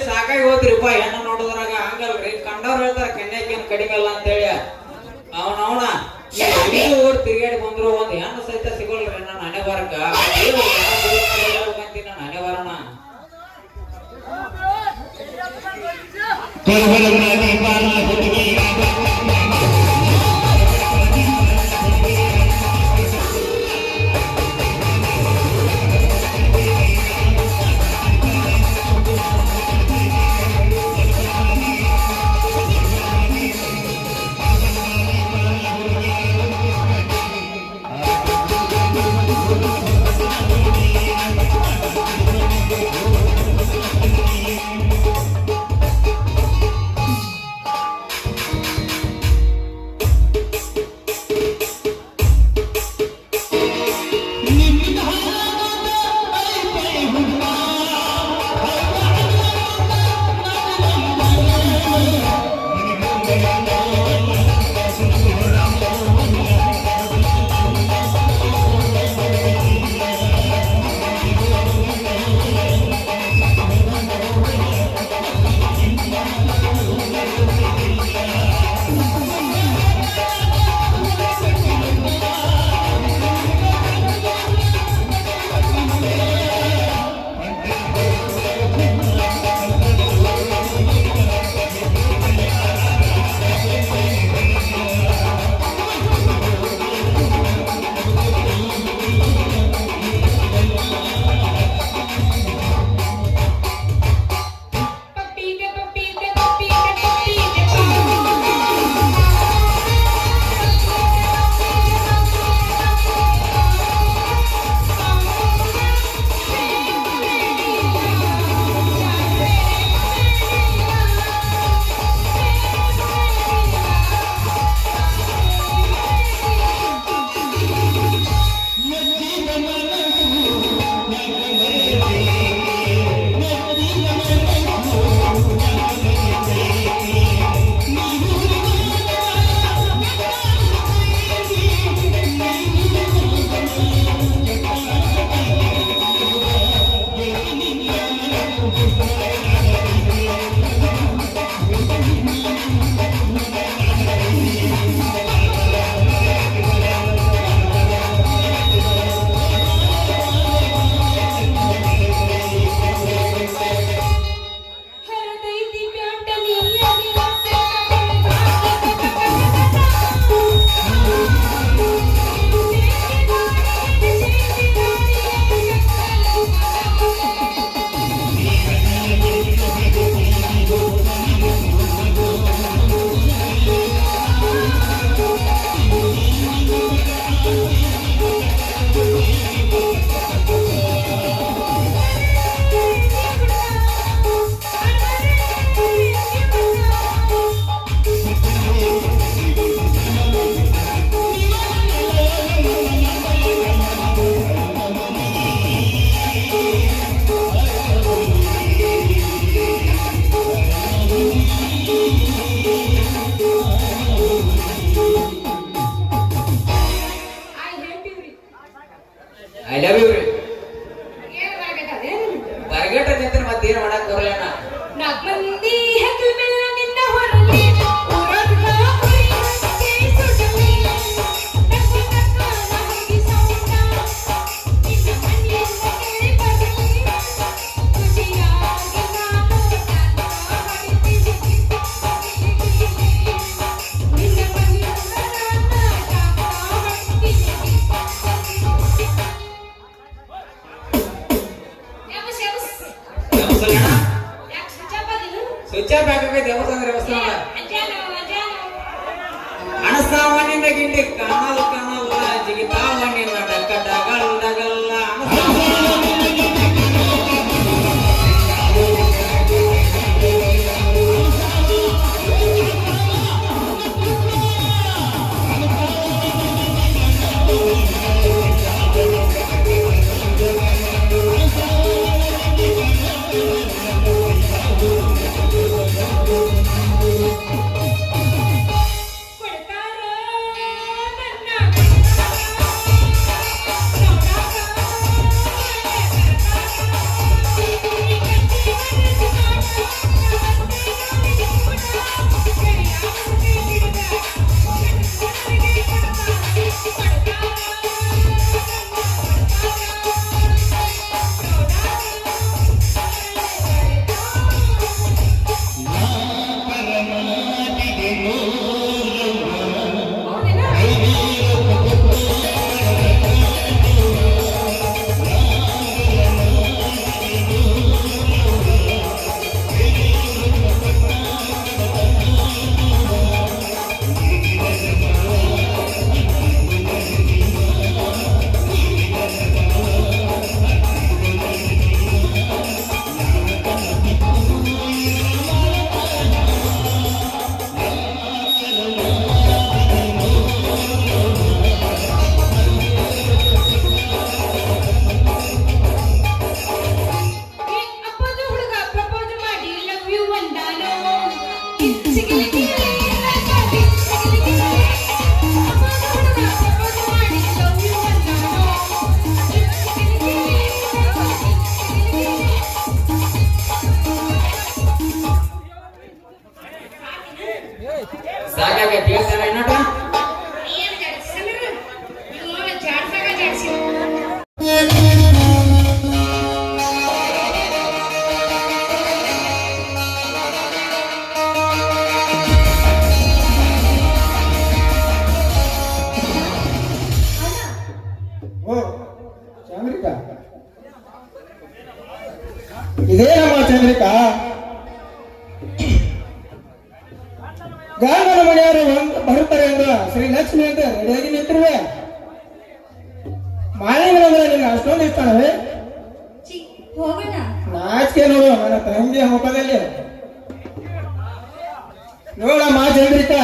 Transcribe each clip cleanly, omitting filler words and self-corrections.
ಸಾಕಾಗಿ ಹೋದ್ರಿಪ್ಪ ಹೆಣ್ಣ ನೋಡಿದ್ರಾಗ ಹಂಗಲ್ರಿ ಕಂಡವ್ರು ಹೇಳ್ತಾರ ಕನ್ಯಾಕೇನು ಕಡಿಮೆ ಅಲ್ಲ ಅಂತೇಳಿ ಅವನವನ ಊರ್ ತಿರುಗಾಡಿ ಬಂದ್ರು ಒಂದ್ ಹೆಣ್ಣು ಸಹಿತ ಸಿಗೋಲ್ರಿ ನನ್ನ ಹಣೆ ಬರಕ ನನ್ನ ಹಣೆ ಬರೋಣ I love you. Bargata ನಿಂತ ಮತ್ತೆ ಏನು ಮಾಡಕ ಬರಲ್ಲ ನಮ್ಮಂದಿ ಹೆಕ್ಕಲ್ ಮೇಲೆ ನಿನ್ನ ಹೊರಲಿ ಊರಲ್ಲ ಉರಿಯಕ್ಕೆ ಸುಡಲಿ ತಕ್ಕ ತಕ್ಕ ನಮಗೆ ಸೌಂಡ ನಿನ್ನ ಮನೆಯಿಂದ ಕೇಳಿ ಬರಲಿ ಖುಷಿಯಾಗಿ ನಾನು ಹೊಡಿತೀನಿ ನಿನ್ನ ಮನೆಯಿಂದ ನಾನು ಹೊಡಿತೀನಿ ಸ್ವಿಚ್ ಆಫ್ ಹಾಕಕ್ಕೆ ದೇವಸ್ಥಾನ ವ್ಯವಸ್ಥೆ ಅಣಸಾವಣ್ಣಿಂದ ಗಿಂಡಿ ಕಾಣಲ್ ಕಾಣಲ್ಲ ಜಿಗಿತಾವಣ್ಣಿನ ಡಕ್ಕ ಡಗಲ್ ಡಗಲ್ಲ ಅಪ್ಪದು ಹುಡುಗ ಪ್ರಪೋಸ್ ಮಾಡಿ ಲವ್ ಯು ಅಂದಾನೋ ಚಿಗಿಲಿಗಿಲಿ ನಗಾಡಿ ಚಿಗಿಲಿಗಿಲಿ ಅಪ್ಪದು ಹುಡುಗ ಪ್ರಪೋಸ್ ಮಾಡಿ ಲವ್ ಯು ಅಂದಾನೋ ಚಿಗಿಲಿಗಿಲಿ ನಗಾಡಿ ಚಿಗಿಲಿಗಿಲಿ ಸಾಕಾಗೈತಿ ಹೇಳ್ತಾರ ನೋಡ್ರ ಏನು ಜಾಡ್ಸಂದ್ರ ನೀವು ಜಾಡ್ಸಾಗ ಜಾಡ್ಸಿ ಓ ಚಂದ್ರಿಕಾ ಇದೇನಮ್ಮ ಚಂದ್ರಿಕಾ ಗಂಗನ ಮನೆಯವರು ಬರುತ್ತಾರೆ ಎಂದು ಶ್ರೀ ಲಕ್ಷ್ಮಿ ಅಂತ ರೆಡಿಯಾಗಿ ನಿಂತಿರುವೆ ಮಾಲಿಂಗನಂದ್ರೆ ನಿನ್ನ ಅಷ್ಟೊಂದು ಇಷ್ಟವೇ ಚಿ ಹೋಗೋಣ ನಾಚಿಕೆ ನೋಡು ನನ್ನ ತಂಗಿಯ ಮುಖದಲ್ಲಿ ನೋಡಮ್ಮ ಚಂದ್ರಿಕಾ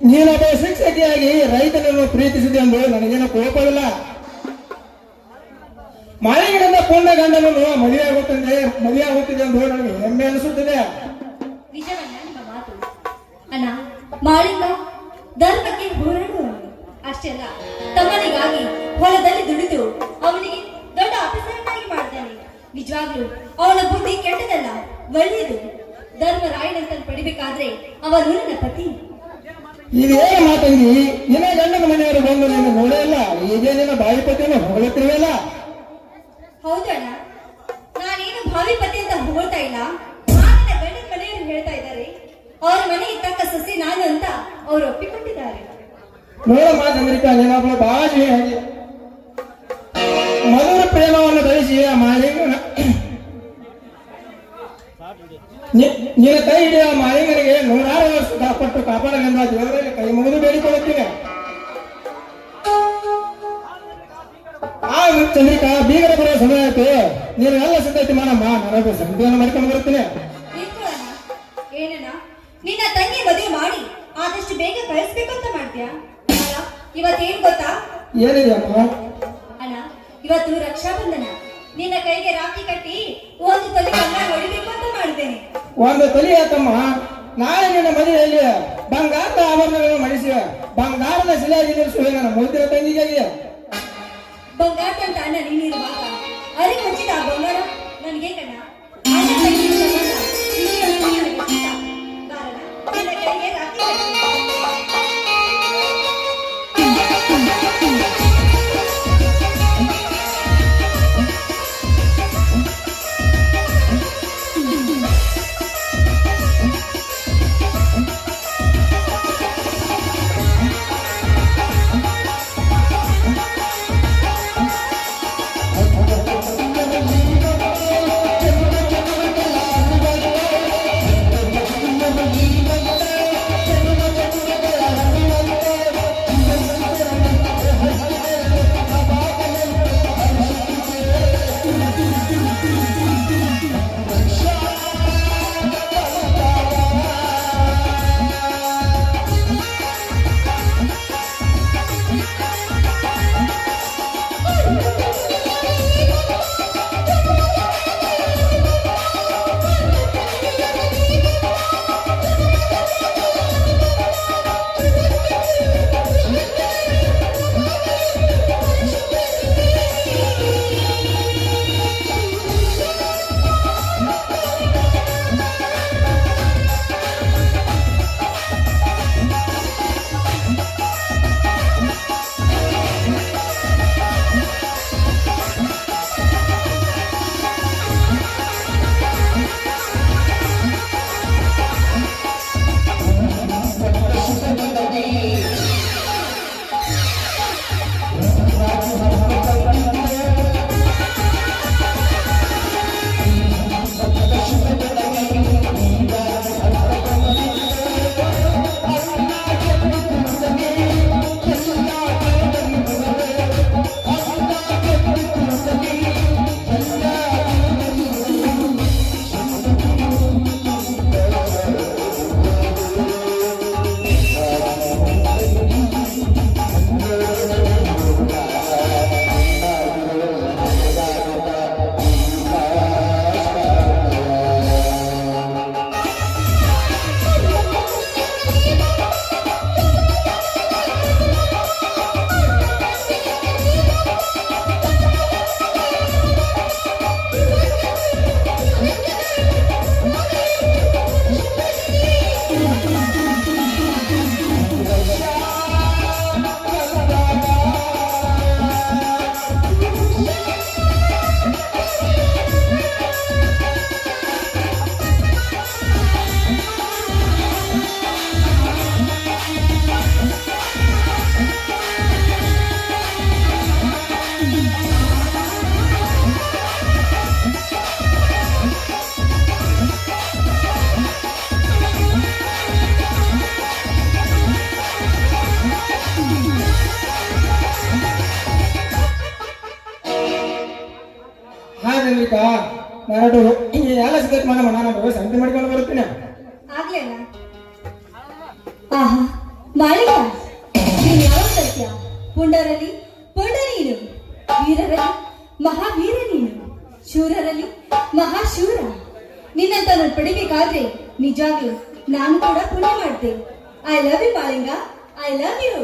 ನೀನೊಬ್ಬ ಶಿಕ್ಷಕಿಯಾಗಿ ರೈತನನ್ನು ಪ್ರೀತಿಸಿದೆ ಎಂದು ನನಗೇನು ಕೋಪವಿಲ್ಲ ಮಾಲಿಂಗನಿಂದ ಪೂರ್ಣ ಗಂಡನನ್ನು ಮದುವೆ ಆಗುತ್ತಿದೆ ಎಂದು ನನಗೆ ಹೆಮ್ಮೆ ಅನಿಸುತ್ತಿದೆ ನಿಜವಲ್ಲ ನಿಮ್ಮ ಮಾತು ಅಣ್ಣ ಮಾಳಿಂಗ ಧರ್ಮಕ್ಕೆ ಹೋರಾಡುವವನು ಅಷ್ಟೇ ಅಲ್ಲ ತಮ್ಮನಿಗಾಗಿ ಹೊಲದಲ್ಲಿ ದುಡಿದು ಅವನಿಗೆ ದೊಡ್ಡ ಆಫೀಸರ್ನಾಗಿ ಮಾಡ್ತಾನೆ ನಿಜವಾಗ್ಲೂ ಅವನ ಬುದ್ಧಿ ಕೆಟ್ಟದಲ್ಲ ಒಳ್ಳೆಯದು ಧರ್ಮರಾಯನಂತ ಪಡಿಬೇಕಾದ್ರೆ ಅವನು ನನ್ನ ಪತಿ ಇದೇನು ಮಾತಂಗಿ ನಿನ್ನ ಗಂಡನ ಮನೆಯವರು ಬಂದು ನೀನು ನೋಡೇ ಇಲ್ಲ ಹೀಗೆ ನಿನ್ನ ಬಾಯಿ ಪತಿಯನ್ನು ಹೊಗಳುತ್ತಿರುವಲ್ಲ ಹೌದು ಅಣ್ಣ ನಾನೇನು ಭಾವಿ ಪತಿ ಅಂತ ಹೊಗಳ್ತಾ ಇಲ್ಲ ನನ್ನ ಗಂಡನ ಮನೆಯವರು ಹೇಳ್ತಾ ಇದ್ದಾರೆ ಅವರ ಮನೆಗೆ ತಕ್ಕ ಸಸಿ ನಾನು ಅಂತ ಅವರು ಒಪ್ಪಿಕೊಂಡಿದ್ದಾರೆ ನೋಡಮ್ಮ ಚಂದ್ರಿಕಾ ನೀನೊಬ್ಬಳು ಬಾಜಿ ಹಾಗೆ ಮಧುರ ಪ್ರೇಮವನ್ನು ಬೆಳೆಸಿ ಆ ಮಾಲಿಂಗನ ನಿನ್ನ ಕೈ ಹಿಡಿಯ ಮಾಲಿಂಗನಿಗೆ 106 ವರ್ಷ ಕಾಪಾಟ್ಟು ಕಾಪಾಡಲೆಂದ ದೇವರಲ್ಲಿ ಕೈ ಮುಗಿದು ಬೇಡಿಕೊಳ್ಳುತ್ತೇನೆ ಆ ಚಂದ್ರಿಕಾ ಬೀಗರ ಬರುವ ಸಮಯ ಆಯ್ತು ನೀನು ಎಲ್ಲ ಸಿದ್ಧತೆ ಮಾಡಮ್ಮ ನಾನು ಸಂಧಿಯನ್ನು ಮಾಡ್ಕೊಂಡು ಬರುತ್ತೇನೆ ನಿಂತ್ಕೊಳ್ಳೋಣ ಏನಣ್ಣ ನಿನ್ನ ತಂಗಿ ಮದುವೆ ಮಾಡಿ ಆದಷ್ಟು ಬೇಗ ಕಳಿಸ್ಬೇಕು ಅಂತ ಮಾಡ್ತೀಯಾ ಅಲ್ಲ ಇವತ್ತೇನ್ ಗೊತ್ತಾ ಏನಿದೆ ಅಮ್ಮ ಅಣ್ಣ ಇವತ್ತು ರಕ್ಷಾಬಂಧನ ನಿನ್ನ ಕೈಗೆ ರಾಖಿ ಕಟ್ಟಿ ಒಂದು ತೊಲೆ ಬಂಗಾರ ಹೊಡಿಬೇಕು ಅಂತ ಮಾಡಿದ್ದೇನೆ ಒಂದು ತೊಲಿ ಆತಮ್ಮ ನಾಳೆ ನಿನ್ನ ಮದುವೆಯಲ್ಲಿ ಬಂಗಾರದ ಆಭರಣಗಳನ್ನು ಮಾಡಿಸಿ ಬಂಗಾರದ ಶಿಲೆಯಾಗಿ ನಿಲ್ಲಿಸುವೆ ನನ್ನ ಮುದ್ದಿನ ತಂಗಿಗಾಗಿ ಬಂಗಾರ ಅಂತ ಅಣ್ಣ ನೀನಿರುವಾಗ ಅರಿವು ಹಚ್ಚಿದ ಆ ಬಂಗಾರ ನನಗೆ ಕಣ್ಣ ಅಣ್ಣ ತಂಗಿ ಸಂಬಂಧ ಇಲ್ಲಿಯವರೆಗೂ ನನಗೆ ಇಷ್ಟ. ಕಾರಣ ನಿನ್ನ ಕೈಗೆ ರಾಖಿ ಕಟ್ಟಿ ಿ ಚಂದ್ರಿಕಾ ನಾನು ಎಲ್ಲ ಸಿದ್ಧತೆ ಮಾಡಮ್ಮ, ನಾನು ಸಂತೆ ಮಾಡ್ಕೊಂಡು ಬರ್ತೀನಿ. ಆಗ್ಲೇನಾ? ಆಹಾ ಮಾಳಿಕ, ನೀನು ಯಾವ ಸತ್ಯ? ಪುಂಡರಲ್ಲಿ ಪುಂಡ ನೀನು, ವೀರರಲ್ಲಿ ಮಹಾವೀರ ನೀನು, ಶೂರರಲ್ಲಿ ಮಹಾಶೂರ. ನಿನ್ನಂತ ನಾನು ಪಡಿಬೇಕಾದ್ರೆ ನಿಜಾಗ್ಲೂ ನಾನು ಕೂಡ ಪುಣ್ಯ ಮಾಡ್ತೆ. I love you Malinga, I love you.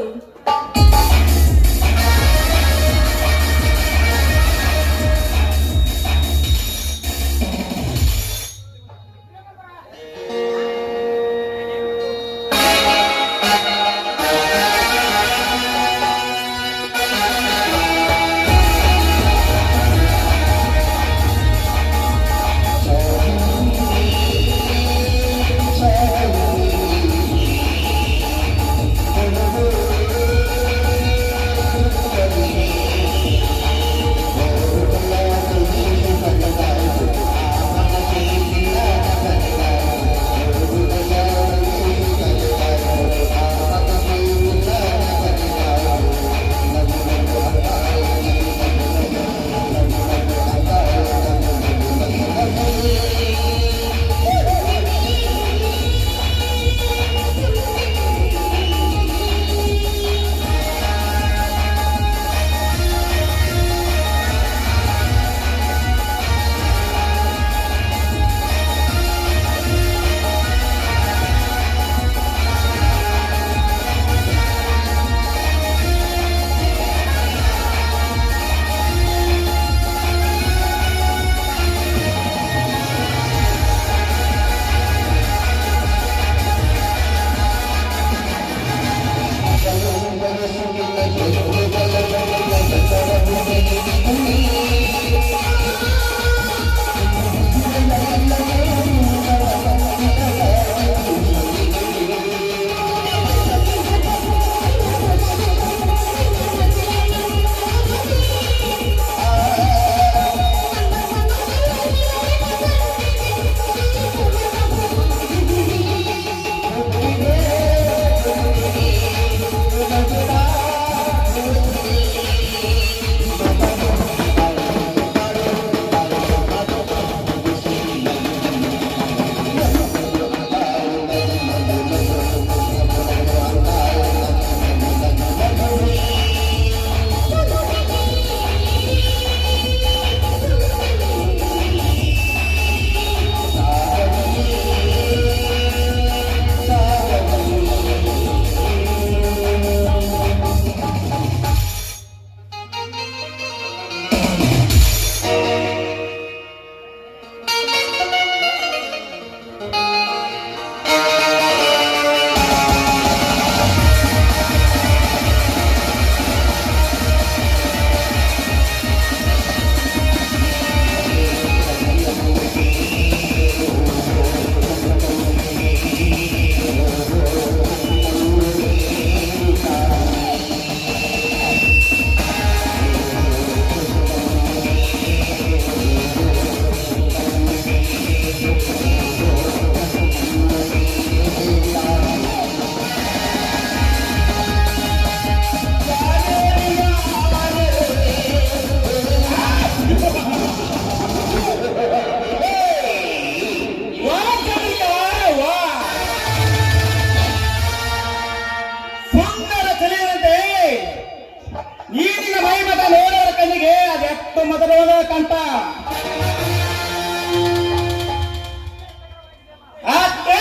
ಮೊದಲೋದ ಕಂಠ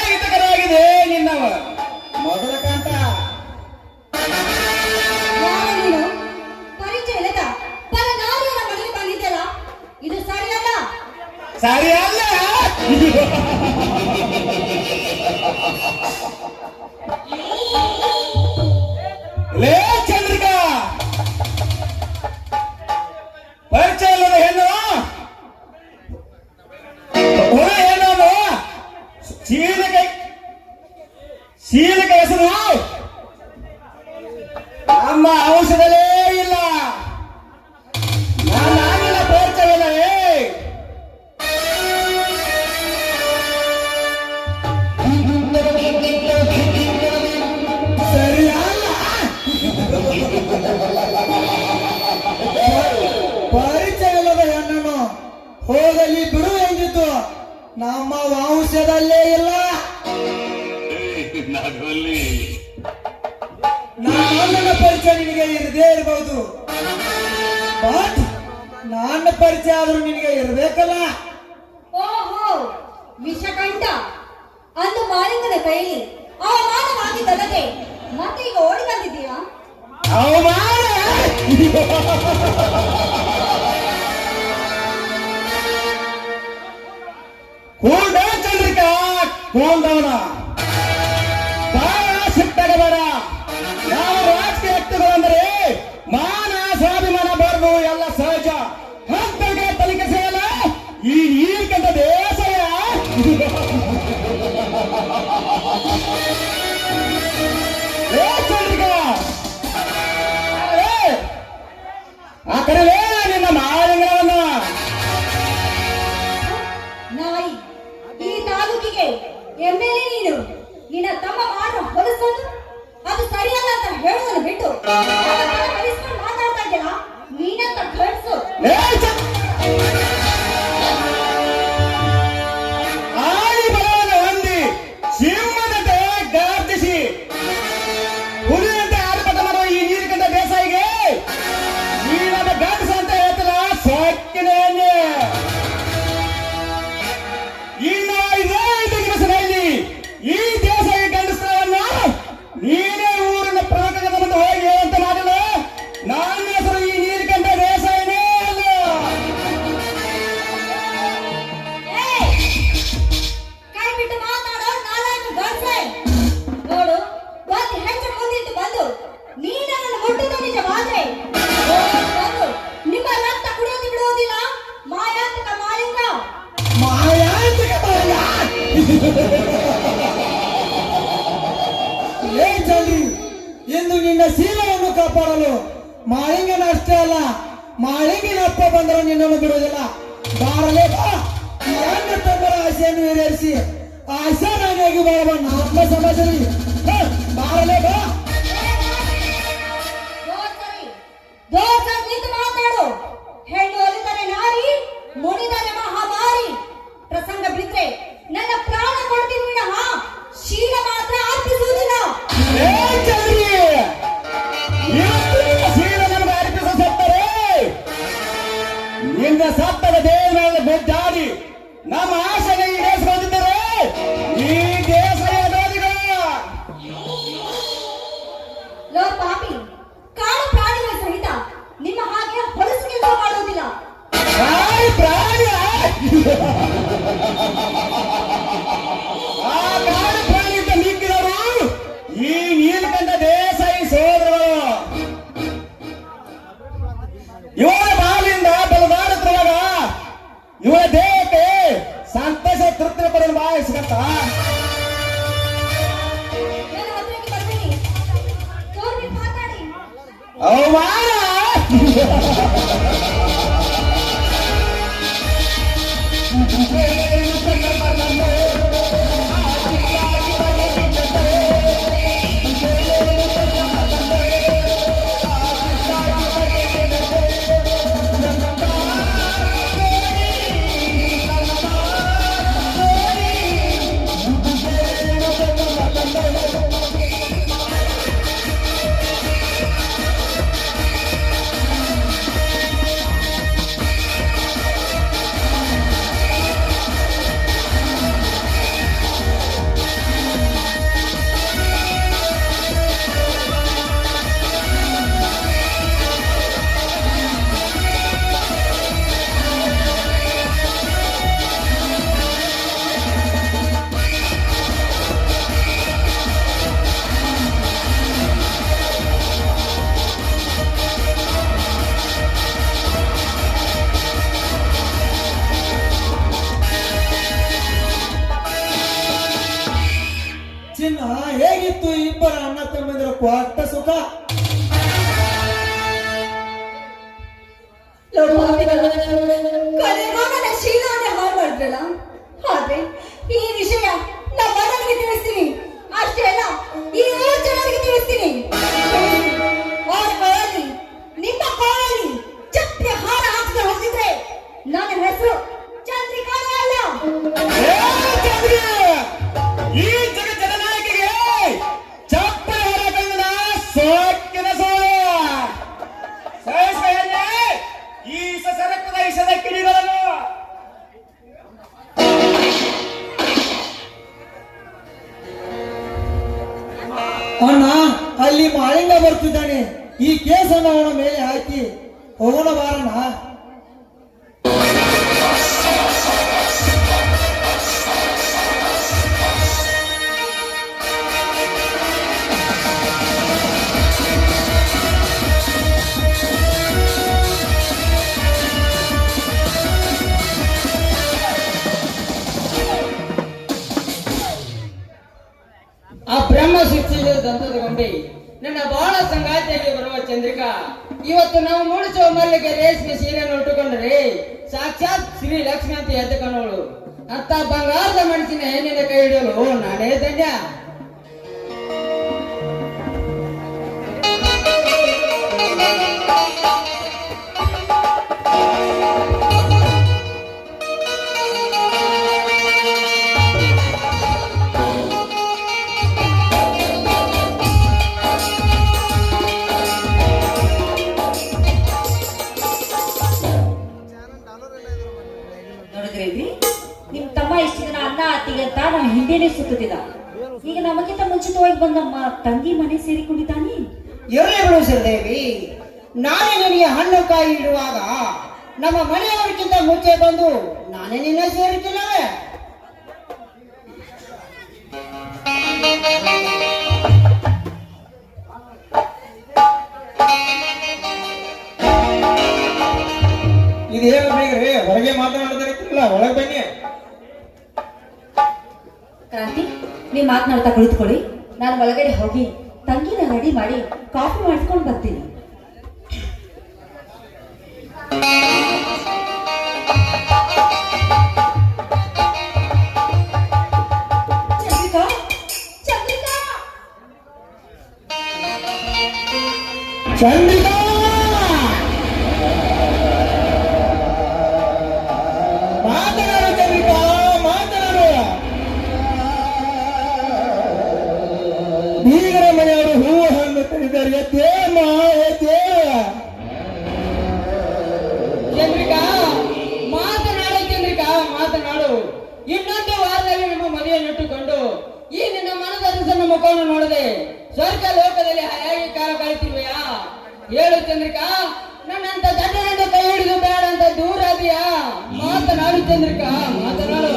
ಹಿತಕರವಾಗಿದೆ ನಿನ್ನವ ಮೊದಲ ಕಂಠ. ನೀನು ಪರಿಚಯ ಇಲ್ಲದ ಪರನಾರಿಯರ ಮನೆಗೆ ಬಂದಿದ್ದಲ್ಲ, ಇದು ಸರಿಯಲ್ಲ. ಸರಿ ಅಲ್ಲ. ಲೇ ಚಂದ್ರಿಕಾ, ಪರಿಚಯ ಇಲ್ಲದ ಹೆಣ್ಣು ಹೆಣ್ಣು ಶೀಲಕ ಹೆಸರು ನಮ್ಮ ಔಷಧಲೇ ಇಲ್ಲ. ನಾನಾಗಿಲ್ಲ, ಪರಿಚಯವಿಲ್ಲವೇ? ಸರಿ ಅಲ್ಲ. ಪರಿಚಯ ಇಲ್ಲದ ಹೆಣ್ಣನ್ನು ಹೋಗಿ ನನ್ನ ಪರಿಚಯ ನಿನಗೆ ಇರದೇ ಇರಬಹುದು, ಬಟ್ ನನ್ನ ಪರಿಚಯ ಆದ್ರೂ ನಿನಗೆ ಇರಬೇಕಲ್ಲ. ಓಹೋ, ವಿಷಕಂಠ ಅಂದು ಮಾಲಿಂಗನ ಕೈಯಲ್ಲಿ ಅವಮಾನವಾಗಿದ್ದಲ್ಲದೆ ಮತ್ತೆ ಈಗ ಓಡಿ ಬಂದಿದ್ದೀಯಾ? ಅವಮಾನ ಕೂಡ ಚಂದ್ರಿಕಾ, ಕೂಡವನ ಬಾಳ ಸಿಟ್ಟಗಬೇಡ. ನಾವು ರಾಜಕೀಯ ವ್ಯಕ್ತಿಗಳಂದ್ರೆ ಮಾನ ಸ್ವಾಭಿಮಾನ ಬರದು ಎಲ್ಲ ಸಹಜ. ಹಂತಗೆ ತನಿಖೆ ಸಿಗಲ್ಲ ಈ ಈರ್ಕಂತ ದೇಶಯ. ಏ ಚಂದ್ರಿಕಾ, ಆ ಕಡೆ ನಿನ್ನ ಮಾಲಿಂಗವನ್ನ ನಾಯಿ, ಈ ತಾಲೂಕಿಗೆ ಎಮ್ಮೆಲೆ ನೀನು ನಿನ್ನ ತಮ್ಮ ಮಾಡೋ ಹೊಲಸನ್ನು ಅದು ಸರಿಯಲ್ಲ ಅಂತ ಹೇಳೋದನ್ನು ಬಿಟ್ಟು ಕಲಿಸ್ಕೊಂಡು ಮಾತಾಡ್ತಾ ಇದ್ದೀರಾ? ನೀನಂತ ಕಳಿಸು. ಆಳಿ ಬಲವನ್ನು ಹೊಂದಿ ಸಿಂಹದಂತೆ ಗಾರ್ದಿಸಿ ಹುಲಿಯಂತೆ ಆರ್ಭಟ ಮಾಡುವ ಈ ನೀರಿಕಂಡ ದೇಸಾಯಿಗೆ ನೀನದ ಗಂಡಸ ಅಂತ ಹೇಳ್ತಿಲ್ಲ, ಸೊಕ್ಕಿನೇ. ಇನ್ನು 5 ದಿವಸದಲ್ಲಿ ಈ ದೇಸಾಯಿ ಗಂಡಸರನ್ನ ನೀನೇ ಊರಿನ ಪ್ರಮುಖ ಮುಂದೆ ಹೋಗಿ ಅಂತ ಮಾಡಿಲ್ಲ. ನನ್ನ ಹೆಸರು ಈ ನೀರಿಕಂಡ ದೇಸಾಯಿನೇ ಅಲ್ಲ. ಕೈ ಬಿಟ್ಟು ಮಾತಾಡೋ ನಾಲ್ಕು ಗಂಟೆ ನೋಡು. ಒಂದು ಹೆಜ್ಜೆ ಮುಂದಿಟ್ಟು ಬಂದು ನೀನನ್ನು ಮುಟ್ಟುವುದು ನಿಜವಾದ್ರೆ ಬಂದು ನಿಮ್ಮ ರಕ್ತ ಕುಡಿಯೋದು ಬಿಡುವುದಿಲ್ಲ. ಮಾಯಾಂತಕ ಮಾಲಿಂಗ, ಮಾಯಾಂತಿಕ ಮಾಯ. ಏ ಚಂದ್ರಿ, ಇಂದು ನಿನ್ನ ಶೀಲವನ್ನು ಕಾಪಾಡಲು ಮಾಳಿಂಗನ ಅಷ್ಟೇ ಅಲ್ಲ, ಮಾಳಿಂಗಿನ ಅಪ್ಪ ಬಂದರೂ ನಿನ್ನನ್ನು ಬಿಡುವುದಿಲ್ಲ. ಬಾರಲೇ ಬಾ, ನನ್ನ ತಮ್ಮರ ಆಸೆಯನ್ನು ಈಡೇರಿಸಿ ಆಶಾನಾಗಿ ಬಾಳುವ ನಮ್ಮ ಸಮಾಜದಲ್ಲಿ. ಬಾರಲೇ ಬಾ. ದೋಸರಿ ನಿಂತು ಮಾತಾಡು. ಹೆಣ್ಣು ಒಲಿದರೆ ನಾರಿ, ಮುನಿದರೆ ಮಹಾಮಾರಿ. ಪ್ರಸಂಗ ಬಿದ್ರೆ ನನ್ನ ಪ್ರಾಣ ಕೊಡ್ತೀನಿ ವಿನಃ ಶೀಲ ಮಾತ್ರ ಅರ್ಪಿಸುವುದಿಲ್ಲ. ಏ ಚಂದ್ರಿ, ಇವತ್ತು ನಿನ್ನ ಶೀಲ ನಮಗೆ ಅರ್ಪಿಸ ಸತ್ತರೆ ನಿನ್ನ ಸತ್ತದ ದೇವರಲ್ಲಿ ಬೆದ್ದಾಡಿ ನಮ್ಮ ಆಶೆಗೆ ಈಡೇರಿಸಿಕೊಂಡಿದ್ದರೆ ಈ ದೇಶದ ವಿರೋಧಿಗಳು. ಲೋ ಪಾಪಿ, ಕಾಡು ಪ್ರಾಣಿಗಳ ಸಹಿತ ನಿಮ್ಮ ಹಾಗೆ ಹೊಲಸು ಕೆಲಸ ಮಾಡುವುದಿಲ್ಲ. ಪ್ರಾಣಿ ಆ ಕಾಡು ಪ್ರಾಣಿಯಿಂದ ಮಿಕ್ಕಿದವರು ಈ ನೀಲಕಂಠ ದೇಸಾಯಿ ಸೋದರಗಳು. ಇವರ ಬಾಲಿಂದ ಬಲದಾಡುತ್ತಿರುವಾಗ ಇವರ ದೇಹಕ್ಕೆ ಸಂತೋಷ ತೃಪ್ತಿ ಪಡೆಯಲು ಭಾವಿಸಿದಂತ ನನ್ನ ಹತ್ರಕ್ಕೆ ಬರ್ಬೇಡಿ. ತೋರ್ಬಿಟ್ಟು ಮಾತಾಡಿ. ಅವಮಾನ. ಚಿನ್ನ, ಹೇಗಿತ್ತು ಇಬ್ಬರ ಅಣ್ಣ ತಮ್ಮಂದಿರ ಕೊಟ್ಟ ಸುಖ? ಕೊನೆಗೂ ನನ್ನ ಶೀಲವನ್ನೇ ಹಾಳು ಮಾಡಿದ್ರಲ್ಲ. ಆದ್ರೆ ಈ ವಿಷಯ ನಮ್ಮ ಮಗನಿಗೆ ತಿಳಿಸ್ತೀನಿ. ಅಷ್ಟೇ ಅಲ್ಲ, ಈ ಊರ್ ಜನರಿಗೆ ತಿಳಿಸ್ತೀನಿ. ಅವ್ರ ಕೈಯಲ್ಲಿ, ನಿಮ್ಮ ಕೈಯಲ್ಲಿ ಚಪ್ಪಲಿ ಹಾರ ಹಾಕದೆ ಹೋಗಿದ್ರೆ ನನ್ನ ಹೆಸರು ಚಂದ್ರಿಕಾನೇ ಅಲ್ಲ. ಏ ಚಂದ್ರಿ, ಈ ಜಗಜ್ಜನನಾಯಕಿಗೆ ಚಪ್ಪಲಿ ಹೊರಗಂಡ ಸೋಕ್ ಅಲ್ಲಿ ಮಾಳಿಂಗ ಬರ್ತಿದ್ದಾನೆ. ಈ ಕೇಸನ್ನು ಅವನ ಮೇಲೆ ಹಾಕಿ ಹೋಗೋಣ ಬಾರಣ. ಆ ಬ್ರಹ್ಮ ಸೃಷ್ಟಿಸಿದ ದಂತದ ಗೊಂಬೆ ನನ್ನ ಬಹಳ ಸಂಗಾತಿಯಾಗಿ ಬರುವ ಚಂದ್ರಿಕಾ, ಇವತ್ತು ನಾವು ಮೂಡಿಸುವ ಮಲ್ಲಿಗೆ ರೇಷ್ಮೆ ಸೀರೆಯನ್ನು ಉಟ್ಟುಕೊಂಡ್ರೆ ಸಾಕ್ಷಾತ್ ಶ್ರೀ ಲಕ್ಷ್ಮಿ ಅಂತ ಎದ್ದುಕೊಂಡವಳು. ಅಂತ ಬಂಗಾರದ ಮನಸ್ಸಿನ ಹೆಣ್ಣಿನ ಕೈ ಹಿಡಿಯಲು ನಾನೇ ಧನ್ಯ. ನೋಡಿದ್ರೇನ್ರಿ, ನಿಮ್ ತಮ್ಮ ಇಷ್ಟು ದಿನ ಅನ್ನ ಅತ್ತಿಗೆ ಅಂತ ನಾವು ಹಿಂದೆನೆ ಸುತ್ತಿದ್ದ. ಈಗ ನಮಗಿಂತ ಮುಂಚಿತವಾಗಿ ಬಂದ ನಮ್ಮ ತಂಗಿ ಮನೆ ಸೇರಿಕೊಂಡಿದ್ದಾನೆ. ಇರಲಿ ಬಿಡು ಶ್ರೀದೇವಿ, ನಾನೇ ನಿನಗೆ ಹಣ್ಣು ಕಾಯಿ ಇಡುವಾಗ ನಮ್ಮ ಮನೆಯವರಿಗಿಂತ ಮುಂಚೆ ಬಂದು ನಾನೇ ನಿನ್ನ ಸೇರುತ್ತಿಲ್ಲವೇ? ಇದೇನು ಬೇಗ್ರಿ, ಹೊರಗೆ ಮಾತನಾಡೋದಿಲ್ಲ, ಒಳಗೆ ಬನ್ನಿ. ಕ್ರಾಂತಿ, ನೀವ್ ಮಾತನಾಡ್ತಾ ಕುಳಿತುಕೊಳ್ಳಿ. ನಾನು ಒಳಗಡೆ ಹೋಗಿ ತಂಗಿನ ರೆಡಿ ಮಾಡಿ ಕಾಫಿ ಮಾಡಿಸ್ಕೊಂಡು ಬರ್ತೀನಿ. ಚಂದ್ರಿಕಾ, ಚಂದ್ರಿಕಾ, ಚಂದ್ರಿಕಾ, ಮಾತನಾಡು ಚಂದ್ರಿಕಾ, ಮಾತನಾಡು. ಬೀಗರ ಮನೆಯವರು ಹೂವು ಹಣ್ಣು ತೆಗೆದರೆ ಎದ್ದೇ ಮಾ ಎದ್ದೇ. ಚಂದ್ರಿಕಾ, ಮಾತನಾಡು ಚಂದ್ರಿಕಾ, ಮಾತನಾಡು. ಇನ್ನೊಂದು ವಾರದಲ್ಲಿ ನಮ್ಮ ಮನೆಯನ್ನು ಇಟ್ಟುಕೊಂಡು ಈ ನಿನ್ನ ಮನದ ಮುಖವನ್ನು ನೋಡದೆ ಸ್ವರ್ಗ ಲೋಕದಲ್ಲಿ ಹಾಯಾಗಿ ಕಾಲ ಕಳಿತಿರುವೆಯಾ? ಹೇಳು ಚಂದ್ರಿಕಾ, ನನ್ನಂತ ದಡ್ಡನಂತ ಕೈ ಹಿಡಿದು ಬೇಡ ಅಂತ ದೂರ ಅದೆಯಾ? ಮಾತನಾಡು ಚಂದ್ರಿಕಾ, ಮಾತನಾಡು.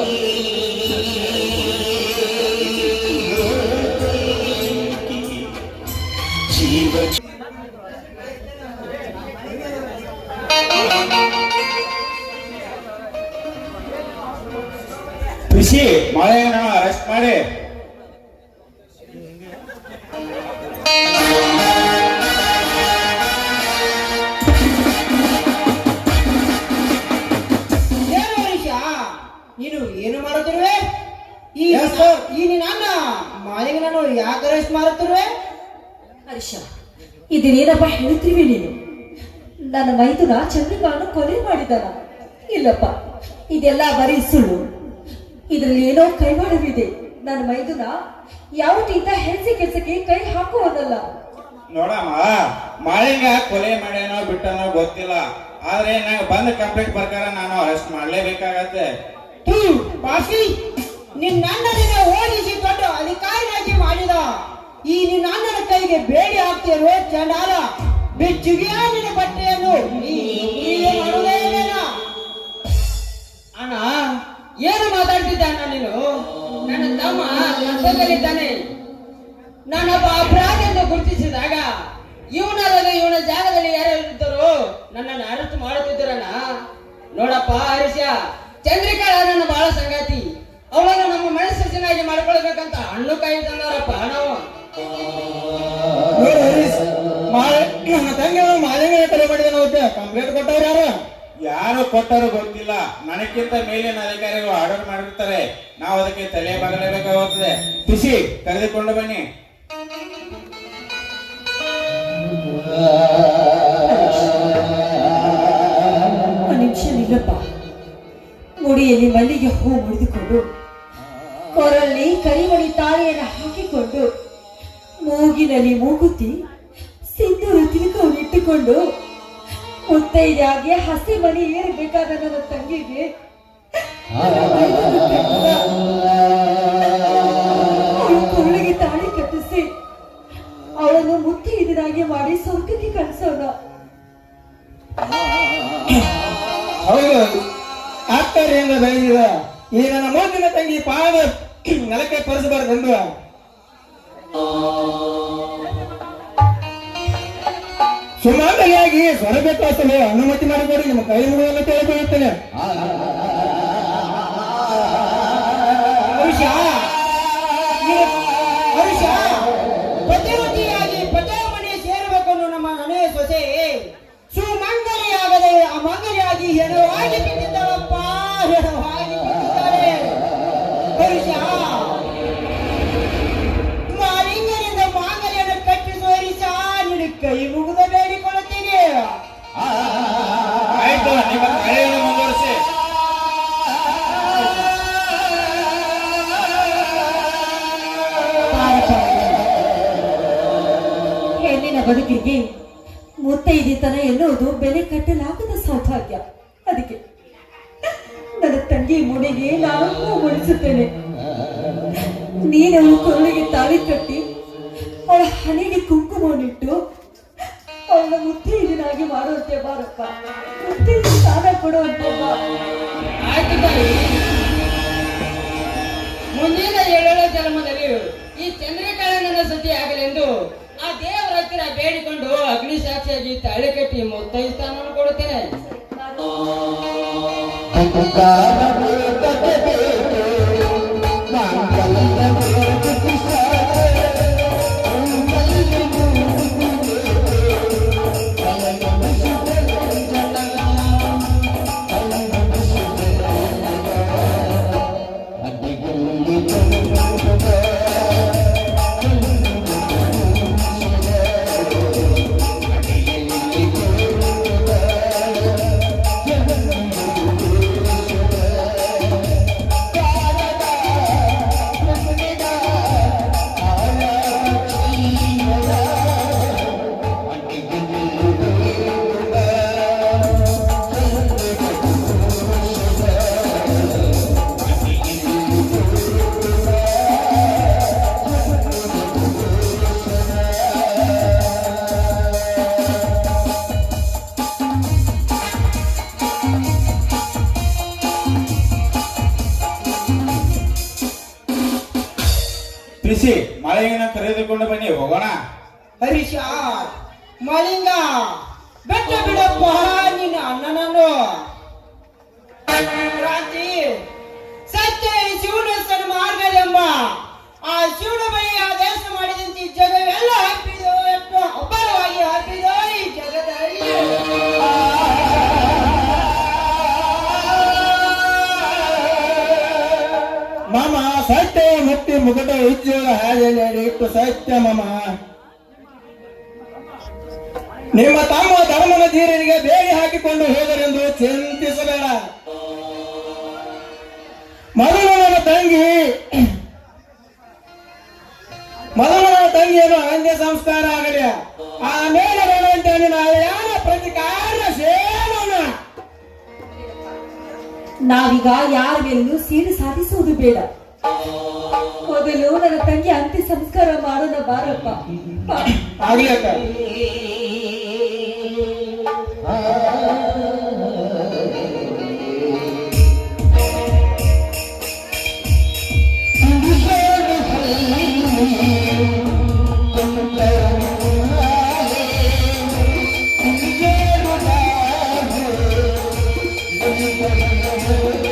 ಕೃಷಿ ಮಳೆನ ಅರೆಸ್ಟ್ ಮಾಡಿ ಏನು ಮನುಷ್ಯ, ನೀನು ಏನು ಮಾಡುತ್ತಿರುವೆ? ಈ Yes, sir. ಈ ನಿನ್ನ ಅಣ್ಣ ಮಾಲಿಂಗನನ್ನು ಯಾಕೆ ಅರೆಸ್ಟ್ ಮಾಡುತ್ತಿರುವೆ? ಹರ್ಷ, ಇದೇನಪ್ಪ ಹೇಳ್ತೀವಿ ನೀನು? ನನ್ನ ಮೈದುನ ಚಂದ್ರಿಕಾವನ್ನು ಕೊಲೆ ಮಾಡಿದಾನ? ಇಲ್ಲಪ್ಪ, ಇದೆಲ್ಲ ಬರೀ ಸುಳ್ಳು. ಇದರಲ್ಲಿ ಏನೋ ಕೈವಾಡವಿದೆ. ನನ್ನ ಮೈದುನ ಯಾವುದಿಂತ ಹೆಲ್ಸಿ ಕೆಲಸಕ್ಕೆ ಕೈ ಹಾಕುವುದಲ್ಲ. ನೋಡಮ್ಮ, ಮಾಳಿಂಗ ಕೊಲೆ ಮಾಡ್ಯಾನೋ ಬಿಟ್ಟನೋ ಗೊತ್ತಿಲ್ಲ, ಆದ್ರೆ ನಂಗೆ ಬಂದ ಕಂಪ್ಲೇಂಟ್ ಪ್ರಕಾರ ನಾನು ಅರೆಸ್ಟ್ ಮಾಡ್ಲೇಬೇಕಾಗತ್ತೆ. ಬಾಸಿ, ನಿನ್ನ ಅಣ್ಣನಿಗೆ ಓದಿಸಿ ದೊಡ್ಡ ಅಧಿಕಾರಿಯಾಗಿ ಮಾಡಿದ ಈ ನಿನ್ನ ಅಣ್ಣನ ಕೈಗೆ ಬೇಡಿ ಹಾಕ್ತಿರೋ ಚಂಡಾಲ, ಬೆಚ್ಚುಗಿಯ ನಿನ್ನ ಬಟ್ಟೆಯನ್ನು ನೀನು ಮಾಡುವುದೇ ಇಲ್ಲ. ಅಣ್ಣ, ಏನು ಮಾತಾಡ್ತಿದ್ದ ಅಣ್ಣ ನೀನು? ನನ್ನ ತಮ್ಮ ಕಷ್ಟದಲ್ಲಿದ್ದಾನೆ. ನಾನೊಬ್ಬ ಅಪರಾಧ ಎಂದು ಗುರುತಿಸಿದಾಗ ಇವನಲ್ಲದೆ ಇವನ ಜಾಗದಲ್ಲಿ ಯಾರು ಇರುತ್ತಾರೋ ನನ್ನನ್ನು ಅರೆಸ್ಟ್ ಮಾಡುತ್ತಿದ್ದರಣ್ಣ. ನೋಡಪ್ಪ ಹರೀಶ, ಚಂದ್ರಿಕಾ ನನ್ನ ಬಹಳ ಸಂಗಾತಿ. ಅವಳನ್ನು ನಮ್ಮ ಮನಸ್ಸು ಚೆನ್ನಾಗಿ ಮಾಡ್ಕೊಳ್ಬೇಕಂತ ಹಣ್ಣು ಕಾಯಿ ತಂದಾರಪ್ಪ ನಾವು. ನೋಡು ಹರೀಶ್, ನನ್ನ ತಂಗಿ ಮಾಲಿಂಗನ ಕೊಲೆ ಮಾಡಿದ ಕಂಪ್ಲೇಂಟ್ ಕೊಟ್ಟವ್ರು ಯಾರು? ಯಾರು ಕೊಟ್ಟರು ಗೊತ್ತಿಲ್ಲ, ನನಕ್ಕಿಂತ ಮೇಲಿನ ಅಧಿಕಾರಿಗಳು ಆರ್ಡರ್ ಮಾಡಿರ್ತಾರೆ. ನಾವು ಅದಕ್ಕೆ ತಲೆ ಬಾಗಲೇಬೇಕಾಗುತ್ತದೆ. ಕೃಷಿ ಕರೆದುಕೊಂಡು ಬನ್ನಿ. ಒಂದು ನಿಮಿಷ ನಿಲ್ಲಪ್ಪ. ಮುಡಿಯಲ್ಲಿ ಮಲ್ಲಿಗೆ ಹೂ ಮುಡಿದುಕೊಂಡು, ಕೊರಲ್ಲಿ ಕರಿಮಣಿ ತಾಳಿಯನ್ನು ಹಾಕಿಕೊಂಡು, ಮೂಗಿನಲ್ಲಿ ಮೂಗುತಿ ಸಿಂಧೂರ ತಿಲಕವನ್ನು ಇಟ್ಟುಕೊಂಡು ಮುತ್ತೈದೆಯಾಗಿ ಹಸಿ ಮನೆ ಏರಬೇಕಾದ ನನ್ನ ತಂಗಿಗೆ ಅವಳು ಕೊರಳಿಗೆ ತಾಳಿ ಕಟ್ಟಿಸಿ ಅವಳನ್ನು ಮುತ್ತಿ ಇದರಾಗೆ ಮಾಡಿ ಸ್ವರ್ಗಕ್ಕೆ ಕಳಿಸೋಣ. ಹೌದು, ಆತ್ತರಿಂದ ಬೆಳೆದಿದ ಈ ನನ್ನ ಮೂತಿನ ತಂಗಿ ಪಾದ ನೆಲಕ್ಕೆ ಪರಿಸಬಾರದೆಂದು ಸುಮಾರಿಯಾಗಿ ಸ್ವರಬೇಕಾಸಲು ಅನುಮತಿ ಮಾಡಿಕೊಡಿ, ನಿಮ್ಮ ಕೈ ಮುಡುವಲ್ಲ ಕೇಳಿಕೊಳ್ಳುತ್ತೇನೆ. ಹರೀಶ, ಪತಿವತಿಯಾಗಿ ಪತಿಯ ಮನೆ ಸೇರಬೇಕನ್ನು ನಮ್ಮ ಮನೆಯ ಸೊಸೆ ಸುಮಂಗಲಿಯಾಗದೆ ಅಮಂಗಲಿಯಾಗಿ ಹೆಣವಾಗಿ ಬಿಟ್ಟಿದ್ದಾಳಪ್ಪ, ಹೆಣವಾಗಿ ಬಿಟ್ಟಿದ್ದಾಳೆ. ಹರೀಶ, ಮಾಲಿಂಗನಿಂದ ಮಾಂಗಲ್ಯವನ್ನು ಕಟ್ಟಿಸುವ ಹರೀಶ, ನಿನ್ನ ಕೈ ಮುಗಿದ ಬೇಡಿಕೊಳ್ಳುತ್ತೀನಿ. ಆಯ್ತು, ನಿಮ್ಮ ಕಾರ್ಯವನ್ನು ಮುಂದುವರಿಸಿ. ಹೆಣ್ಣಿನ ಬದುಕಿಗೆ ಮುತ್ತೈದಿತನ ಎನ್ನುವುದು ಬೆಲೆ ಕಟ್ಟಲಾಗದ ಸೌಭಾಗ್ಯ. ಅದಕ್ಕೆ ನನ್ನ ತಂಗಿ ಮುಡಿಗೆ ನಾನು ಮುಡಿಸುತ್ತೇನೆ. ನೀನು ಕೊರಳಿಗೆ ತಾಳಿ ಕಟ್ಟಿ ಅವಳ ಹಣೆಗೆ ಕುಂಕುಮವನ್ನಿಟ್ಟು ಅವಳ ಮುತ್ತೈದಿನಾಗಿ ಮಾಡುವಂತೆ ಬಾರಪ್ಪ, ಮುತ್ತೈದ ಸ್ಥಾನ ಕೊಡುವಂತೆ ಬಾ. ಆಯ್ತು ತಾಯಿ, ಮುಂದಿನ 7 ಜನ್ಮದಲ್ಲಿ ಈ ಚಂದ್ರಕళ ನನ್ನ ಸತಿ ಆಗಲೆಂದು ಆ ದೇವರ ಹತ್ತಿರ ಬೇಡಿಕೊಂಡು ಅಗ್ನಿ ಸಾಕ್ಷಿಯಾಗಿ ತಾಳಿ ಕಟ್ಟಿ ಮುತ್ತೈದ ಸ್ಥಾನವನ್ನು ಕೊಡುತ್ತೇನೆ. ತಿಳಿಸಿ, ಮಳೆಯನ್ನು ಕರೆದುಕೊಂಡು ಬನ್ನಿ, ಹೋಗೋಣ. ಹರೀಶ, ಮಲಿಂಗ, ಬೆಟ್ಟ ಬಿಡಪ್ಪ ನಿನ್ನ ಅಣ್ಣನನ್ನು. ಕ್ರಾಂತಿ, ಸತ್ಯ ಶಿವನ ಸನ್ಮಾರ್ಗವೆಂಬ ಆ ಶಿವನ ಬಳಿ ಆದೇಶ ಮಾಡಿದಂತೆ ಜಗವೆಲ್ಲ ಹಬ್ಬಿದೋ, ಎಷ್ಟು ಅಬ್ಬರವಾಗಿ ಹಬ್ಬಿದೋ ಈ ಜಗದಲ್ಲಿ. ಮಾಮ ಸತ್ಯ ಮುಕ್ತಿ ಮುಕುಟ ಉಜ್ವಲ ಹಾಗೆಯಲ್ಲಿ ಇಟ್ಟು ಸತ್ಯ ಮಾಮ. ನಿಮ್ಮ ತಮ್ಮ ಧರ್ಮದ ಧೀರನಿಗೆ ಬೇಡಿ ಹಾಕಿಕೊಂಡು ಹೋದರೆಂದು ಚಿಂತಿಸಬೇಡ. ಮೊದಲು ನನ್ನ ತಂಗಿಯನ್ನು ಅಂತ್ಯ ಸಂಸ್ಕಾರ ಆಗಲಿ, ಆಮೇಲೆ ಬರುವಂತೆ ನಿನ್ನ ಯಾರ ಪ್ರತಿಕಾರ ಸೇರೋಣ. ನಾವೀಗ ಯಾರ ಮೇಲೂ ಸೀಳು ಸಾಧಿಸುವುದು ಬೇಡ. ಮೊದಲು ನನ್ನ ತಂಗಿ ಅಂತ್ಯ ಸಂಸ್ಕಾರ ಮಾಡೋಣ ಬಾರಪ್ಪ. ಆಗ್ಲಿ ಅಕ್ಕ. Thank you.